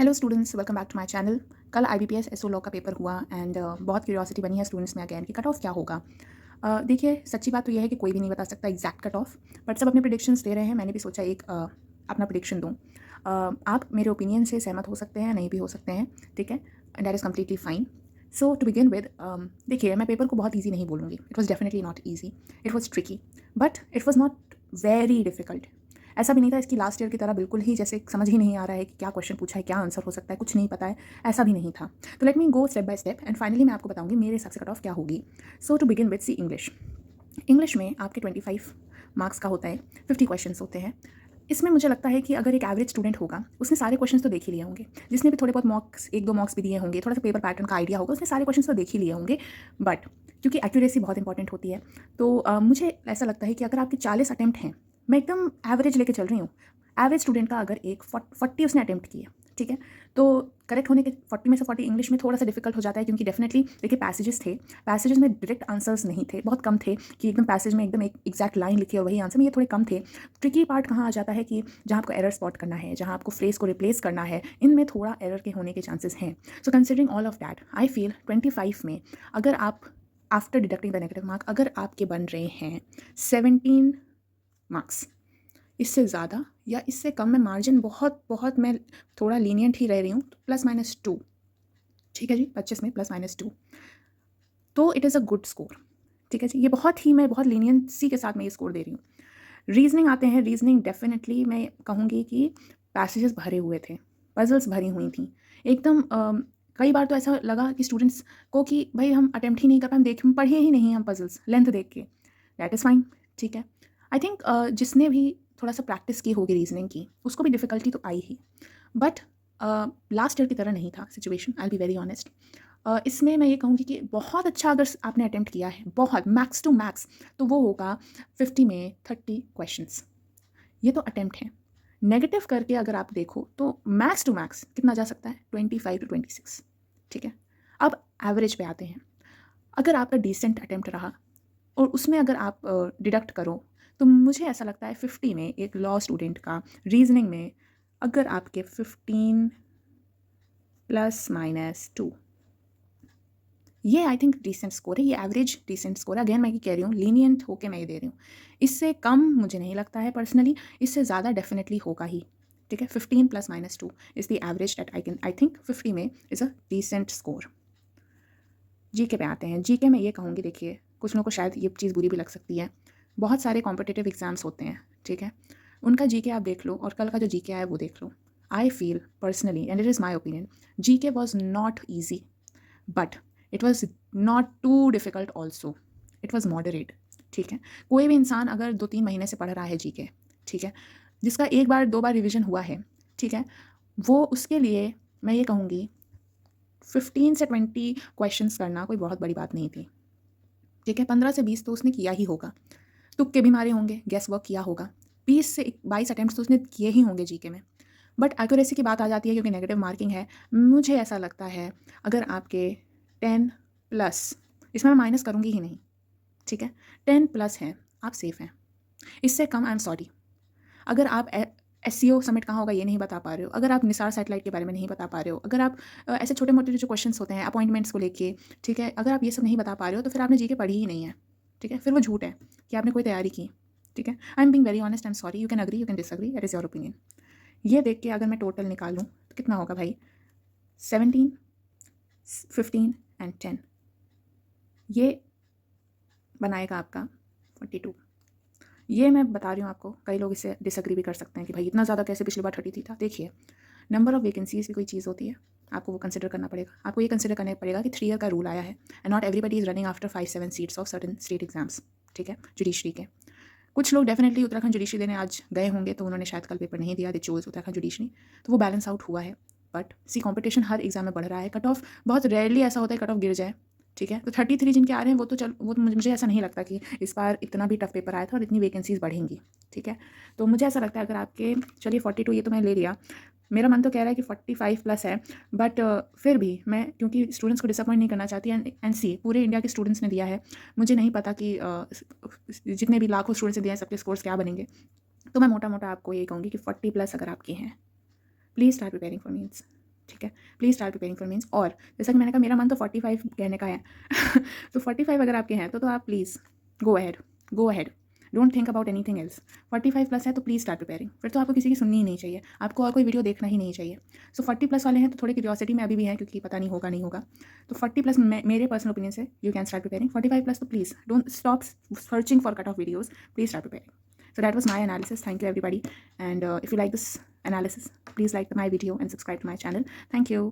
Hello students, welcome back to my channel. कल IBPS SO law का paper हुआ and बहुत क्यूरियोसिटी बनी है स्टूडेंट्स में अगेन कि कट ऑफ क्या होगा। देखिए, सच्ची बात तो यह है कि कोई भी नहीं बता सकता एग्जैक्ट कट ऑफ, बट सब अपने प्रिडिक्शंस दे रहे हैं। मैंने भी सोचा एक अपना प्रिडिक्शन दूँ। आप मेरे ओपिनियन से सहमत हो सकते हैं, नहीं भी हो सकते हैं, ठीक है, and that is completely fine. So to begin with, देखिए, मैं पेपर को बहुत ईजी नहीं बोलूँगी। It was definitely not easy, it was tricky, but it was not very difficult. ऐसा भी नहीं था इसकी लास्ट ईयर की तरह बिल्कुल ही जैसे समझ ही नहीं आ रहा है कि क्या क्वेश्चन पूछा है, क्या आंसर हो सकता है, कुछ नहीं पता है, ऐसा भी नहीं था। तो let me go step by step and finally मैं आपको बताऊंगी मेरे हिसाब से कट ऑफ क्या होगी। So to begin with C English. English में आपके 25 मार्क्स का होता है, 50 क्वेश्चंस होते हैं। इसमें मुझे लगता है कि अगर एक एवरेज स्टूडेंट होगा, उसने सारे क्वेश्चंस तो देख ही लिए होंगे। जिसने भी थोड़े बहुत मॉक्स, एक दो मॉक्स भी दिए होंगे, थोड़ा सा पेपर पैटर्न का आइडिया होगा, उसने सारे क्वेश्चंस तो देख ही लिए होंगे। बट क्योंकि एक्यूरेसी बहुत इंपॉर्टेंट होती है, तो मुझे ऐसा लगता है कि अगर आपके 40 अटेम्प्ट हैं, मैं एकदम एवरेज लेके चल रही हूँ। एवरेज स्टूडेंट का अगर एक 40 उसने अटेम्प्ट किया, ठीक है, तो करेक्ट होने के 40 में से 40 इंग्लिश में थोड़ा सा डिफिकल्ट हो जाता है, क्योंकि डेफिनेटली देखिए पैसेजेस थे, पैसेजेस में डायरेक्ट आंसर्स नहीं थे, बहुत कम थे कि एकदम पैसेज में एकदम एक एग्जैक्ट लाइन लिखी और वही आंसर में, ये थोड़े कम थे। ट्रिकी पार्ट कहाँ आ जाता है कि जहाँ आपको एरर स्पॉट करना है, जहाँ आपको फ्रेज को रिप्लेस करना है, इनमें थोड़ा एरर के होने के चांसेस हैं। So considering all of that, I feel 25 में अगर आप after deducting the negative mark अगर आपके बन रहे हैं 17 मार्क्स, इससे ज़्यादा या इससे कम में मार्जिन बहुत बहुत मैं थोड़ा लीनियंट ही रह रही हूँ, तो +-2, ठीक है जी, 25 में +-2, तो it is a good score, ठीक है जी। ये बहुत ही मैं बहुत लीनियंसी के साथ मैं ये स्कोर दे रही हूँ। रीजनिंग आते हैं, रीजनिंग डेफिनेटली मैं कहूँगी कि पैसेजेस भरे हुए थे, पजल्स भरी हुई थी एकदम। कई बार तो ऐसा लगा कि स्टूडेंट्स को कि भाई हम अटेम्प्ट ही नहीं कर पाए, हम पढ़े ही नहीं हम पजल्स लेंथ देख के। दैट इज़ फाइन, ठीक है। आई थिंक जिसने भी थोड़ा सा प्रैक्टिस की होगी रीजनिंग की, उसको भी डिफ़िकल्टी तो आई ही, बट लास्ट ईयर की तरह नहीं था situation, I be very honest. इसमें मैं ये कहूँगी कि बहुत अच्छा अगर आपने अटेम्प्ट किया है, बहुत मैक्स टू मैक्स, तो वो होगा 50 में 30 क्वेश्चंस। ये तो अटेम्प्ट है। नेगेटिव करके अगर आप देखो तो मैक्स टू मैक्स कितना जा सकता है, 25 टू 26, ठीक है। अब एवरेज पे आते हैं। अगर आपका डिसेंट अटेम्प्ट रहा और उसमें अगर आप डिडक्ट करो, तो मुझे ऐसा लगता है 50 में एक लॉ स्टूडेंट का रीजनिंग में अगर आपके 15 +-2, ये आई थिंक डिसेंट स्कोर है, ये एवरेज डिसेंट स्कोर है। अगेन मैं ये कह रही हूँ, लीनियंट होके मैं ये दे रही हूँ। इससे कम मुझे नहीं लगता है पर्सनली, इससे ज़्यादा डेफिनेटली होगा ही, ठीक है। 15 +-2 is the average that I think 50 में is a decent score. GK पे आते हैं। जीके में ये कहूँगी, देखिए, कुछ लोगों को शायद ये चीज़ बुरी भी लग सकती है। बहुत सारे कॉम्पिटिटिव एग्जाम्स होते हैं, ठीक है, उनका जीके आप देख लो और कल का जो जीके आया वो देख लो। I feel personally, and it is my opinion, GK was not easy, but it was not too difficult also, it was moderate, ठीक है। कोई भी इंसान अगर 2-3 महीने से पढ़ रहा है जीके, ठीक है, जिसका एक बार 2 बार रिविजन हुआ है, ठीक है, वो उसके लिए मैं ये कहूँगी 15 से 20 क्वेश्चंस करना कोई बहुत बड़ी बात नहीं थी, ठीक है। 15 से 20 तो उसने किया ही होगा, तुक्के भी मारे होंगे, गेस वर्क किया होगा, 20 से 22 अटेम्प्ट्स तो उसने किए ही होंगे जीके में। बट एक्यूरेसी की बात आ जाती है, क्योंकि नेगेटिव मार्किंग है। मुझे ऐसा लगता है अगर आपके 10 प्लस, इसमें मैं माइनस करूँगी ही नहीं, ठीक है, 10 प्लस हैं, आप सेफ़ हैं। इससे कम आई एम सॉरी। अगर आप एससीओ समिट कहाँ होगा ये नहीं बता पा रहे हो, अगर आप निसार सैटेलाइट के बारे में नहीं बता पा रहे हो, अगर आप ऐसे छोटे मोटे जो क्वेश्चंस होते हैं अपॉइंटमेंट्स को लेके, ठीक है, अगर आप ये सब नहीं बता पा रहे हो, तो फिर आपने जीके पढ़ी ही नहीं है, ठीक है, फिर वो झूठ है कि आपने कोई तैयारी की, ठीक है। I am being very honest, I am sorry, you can agree, you can disagree, that is your opinion. ये देख के अगर मैं टोटल निकालूँ तो कितना होगा भाई, 17, 15 एंड 10, ये बनाएगा आपका 42। ये मैं बता रही हूँ आपको, कई लोग इससे डिसएग्री भी कर सकते हैं कि भाई इतना ज़्यादा कैसे, पिछली बार 33 था। देखिए, नंबर ऑफ वैकेंसीज भी कोई चीज़ होती है, आपको वो कंसिडर करना पड़ेगा। आपको ये कंसिडर करना पड़ेगा कि 3 ईयर का रूल आया है and not everybody is running after 5-7 seats of certain state exams, ठीक है, जुडिशरी के। कुछ लोग डेफिनेटली उत्तराखंड जुडिशरी देने आज गए होंगे, तो उन्होंने शायद कल पेपर नहीं दिया, दे चोज उत्तराखंड जुडिशरी, तो वो बैलेंस आउट हुआ है। बट सी कॉम्पिटिशन हर एग्जाम में बढ़ रहा है, कट ऑफ बहुत रेयरली ऐसा होता है कट ऑफ गिर जाए, ठीक है। तो 33 जिनके आ रहे हैं वो तो वो तो मुझे ऐसा नहीं लगता कि इस बार इतना भी टफ पेपर आया था और इतनी वैकेंसीज बढ़ेंगी, ठीक है। तो मुझे ऐसा लगता है अगर आपके, चलिए 42 ये तो मैं ले लिया, मेरा मन तो कह रहा है कि 45 प्लस है, बट फिर भी मैं, क्योंकि स्टूडेंट्स को डिसअपॉइंट नहीं करना चाहती, एंड सी पूरे इंडिया के स्टूडेंट्स ने दिया है, मुझे नहीं पता कि जितने भी लाखों स्टूडेंट्स ने दिया है सबके स्कोर्स क्या बनेंगे। तो मैं मोटा मोटा आपको ये कहूँगी कि 40 प्लस अगर आपके हैं, please start preparing for mains. ठीक है, please start preparing for mains. और जैसा कि मैंने कहा मेरा मन तो 45 कहने का है तो 45 अगर आपके हैं तो आप please go ahead, don't think about anything else. 45 plus है तो प्लीज़ स्टार्ट प्रिपेयरिंग, फिर तो आपको किसी की सुननी ही नहीं चाहिए, आपको और कोई वीडियो देखना ही नहीं चाहिए। सो 40 प्लस वाले हैं तो थोड़े क्यूरियोसिटी में अभी भी हैं क्योंकि पता नहीं होगा नहीं होगा। तो 40 प्लस मेरे पर्सनल ओपिनियन से you can start preparing. 45 plus तो please don't stop searching for cut off videos, please start preparing. So that was my analysis. Thank you everybody. And if you like this analysis, please like my video and subscribe to my channel. Thank you.